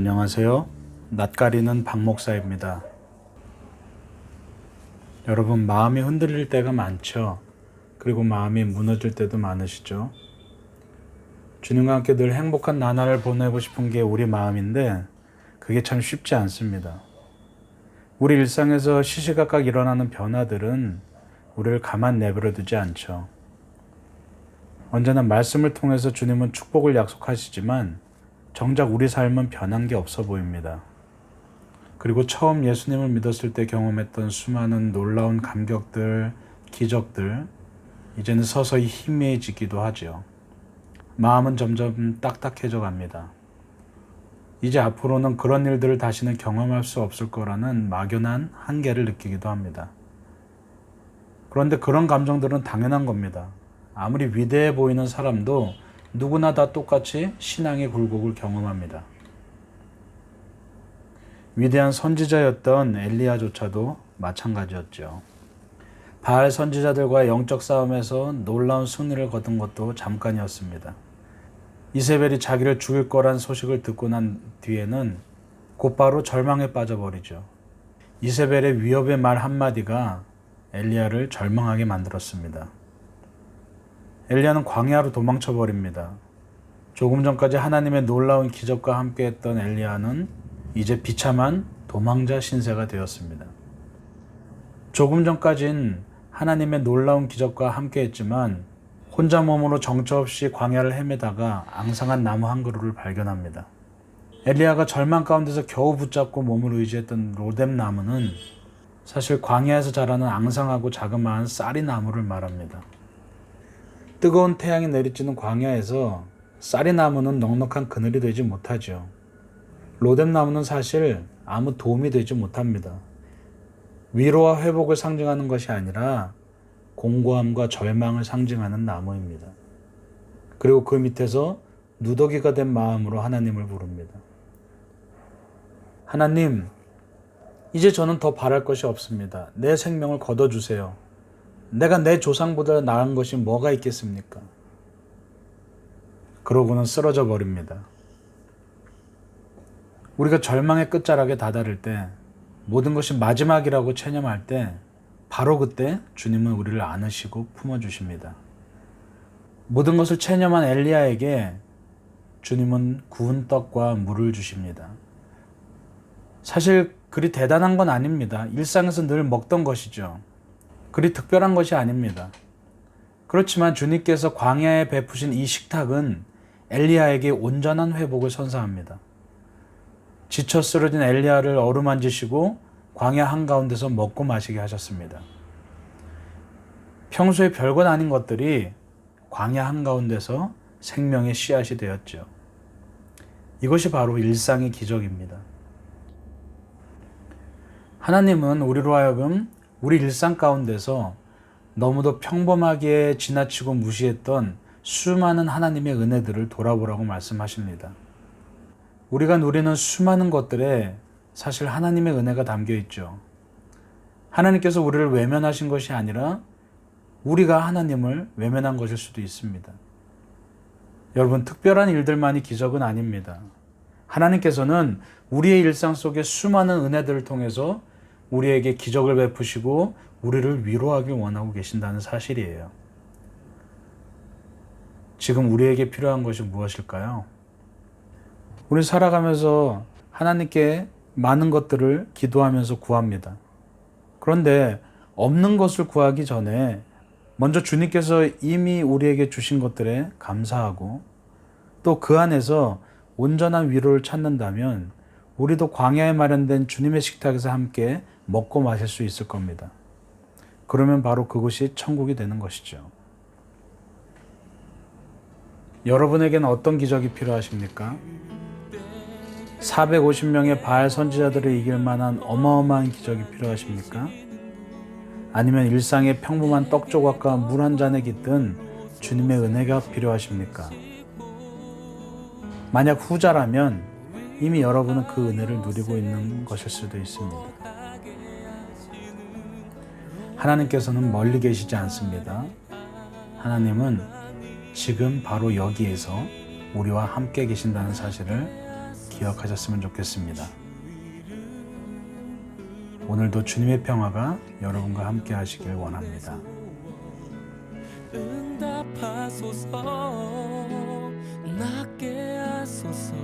안녕하세요. 낯가리는 박 목사입니다. 여러분, 마음이 흔들릴 때가 많죠. 그리고 마음이 무너질 때도 많으시죠. 주님과 함께 늘 행복한 나날을 보내고 싶은 게 우리 마음인데 그게 참 쉽지 않습니다. 우리 일상에서 시시각각 일어나는 변화들은 우리를 가만 내버려 두지 않죠. 언제나 말씀을 통해서 주님은 축복을 약속하시지만 정작 우리 삶은 변한 게 없어 보입니다. 그리고 처음 예수님을 믿었을 때 경험했던 수많은 놀라운 감격들, 기적들, 이제는 서서히 희미해지기도 하죠. 마음은 점점 딱딱해져 갑니다. 이제 앞으로는 그런 일들을 다시는 경험할 수 없을 거라는 막연한 한계를 느끼기도 합니다. 그런데 그런 감정들은 당연한 겁니다. 아무리 위대해 보이는 사람도 누구나 다 똑같이 신앙의 굴곡을 경험합니다. 위대한 선지자였던 엘리야조차도 마찬가지였죠. 바알 선지자들과의 영적 싸움에서 놀라운 승리를 거둔 것도 잠깐이었습니다. 이세벨이 자기를 죽일 거란 소식을 듣고 난 뒤에는 곧바로 절망에 빠져버리죠. 이세벨의 위협의 말 한마디가 엘리야를 절망하게 만들었습니다. 엘리야는 광야로 도망쳐버립니다. 조금 전까지 하나님의 놀라운 기적과 함께했던 엘리야는 이제 비참한 도망자 신세가 되었습니다. 조금 전까진 하나님의 놀라운 기적과 함께했지만 혼자 몸으로 정처 없이 광야를 헤매다가 앙상한 나무 한 그루를 발견합니다. 엘리야가 절망 가운데서 겨우 붙잡고 몸을 의지했던 로뎀 나무는 사실 광야에서 자라는 앙상하고 자그마한 쌀이 나무를 말합니다. 뜨거운 태양이 내리쬐는 광야에서 쌀이 나무는 넉넉한 그늘이 되지 못하죠. 로뎀 나무는 사실 아무 도움이 되지 못합니다. 위로와 회복을 상징하는 것이 아니라 공고함과 절망을 상징하는 나무입니다. 그리고 그 밑에서 누더기가 된 마음으로 하나님을 부릅니다. 하나님, 이제 저는 더 바랄 것이 없습니다. 내 생명을 거둬주세요. 내가 내 조상보다 나은 것이 뭐가 있겠습니까? 그러고는 쓰러져 버립니다. 우리가 절망의 끝자락에 다다를 때, 모든 것이 마지막이라고 체념할 때 바로 그때 주님은 우리를 안으시고 품어주십니다. 모든 것을 체념한 엘리야에게 주님은 구운 떡과 물을 주십니다. 사실 그리 대단한 건 아닙니다. 일상에서 늘 먹던 것이죠. 그리 특별한 것이 아닙니다. 그렇지만 주님께서 광야에 베푸신 이 식탁은 엘리야에게 온전한 회복을 선사합니다. 지쳐 쓰러진 엘리야를 어루만지시고 광야 한가운데서 먹고 마시게 하셨습니다. 평소에 별것 아닌 것들이 광야 한가운데서 생명의 씨앗이 되었죠. 이것이 바로 일상의 기적입니다. 하나님은 우리로 하여금 우리 일상 가운데서 너무도 평범하게 지나치고 무시했던 수많은 하나님의 은혜들을 돌아보라고 말씀하십니다. 우리가 누리는 수많은 것들에 사실 하나님의 은혜가 담겨 있죠. 하나님께서 우리를 외면하신 것이 아니라 우리가 하나님을 외면한 것일 수도 있습니다. 여러분, 특별한 일들만이 기적은 아닙니다. 하나님께서는 우리의 일상 속에 수많은 은혜들을 통해서 우리에게 기적을 베푸시고 우리를 위로하길 원하고 계신다는 사실이에요. 지금 우리에게 필요한 것이 무엇일까요? 우리 살아가면서 하나님께 많은 것들을 기도하면서 구합니다. 그런데 없는 것을 구하기 전에 먼저 주님께서 이미 우리에게 주신 것들에 감사하고 또 그 안에서 온전한 위로를 찾는다면 우리도 광야에 마련된 주님의 식탁에서 함께 먹고 마실 수 있을 겁니다. 그러면 바로 그것이 천국이 되는 것이죠. 여러분에게는 어떤 기적이 필요하십니까? 450명의 바알 선지자들을 이길 만한 어마어마한 기적이 필요하십니까? 아니면 일상의 평범한 떡 조각과 물 한 잔에 깃든 주님의 은혜가 필요하십니까? 만약 후자라면 이미 여러분은 그 은혜를 누리고 있는 것일 수도 있습니다. 하나님께서는 멀리 계시지 않습니다. 하나님은 지금 바로 여기에서 우리와 함께 계신다는 사실을 기억하셨으면 좋겠습니다. 오늘도 주님의 평화가 여러분과 함께 하시길 원합니다. 응답하소서 낫게 하소서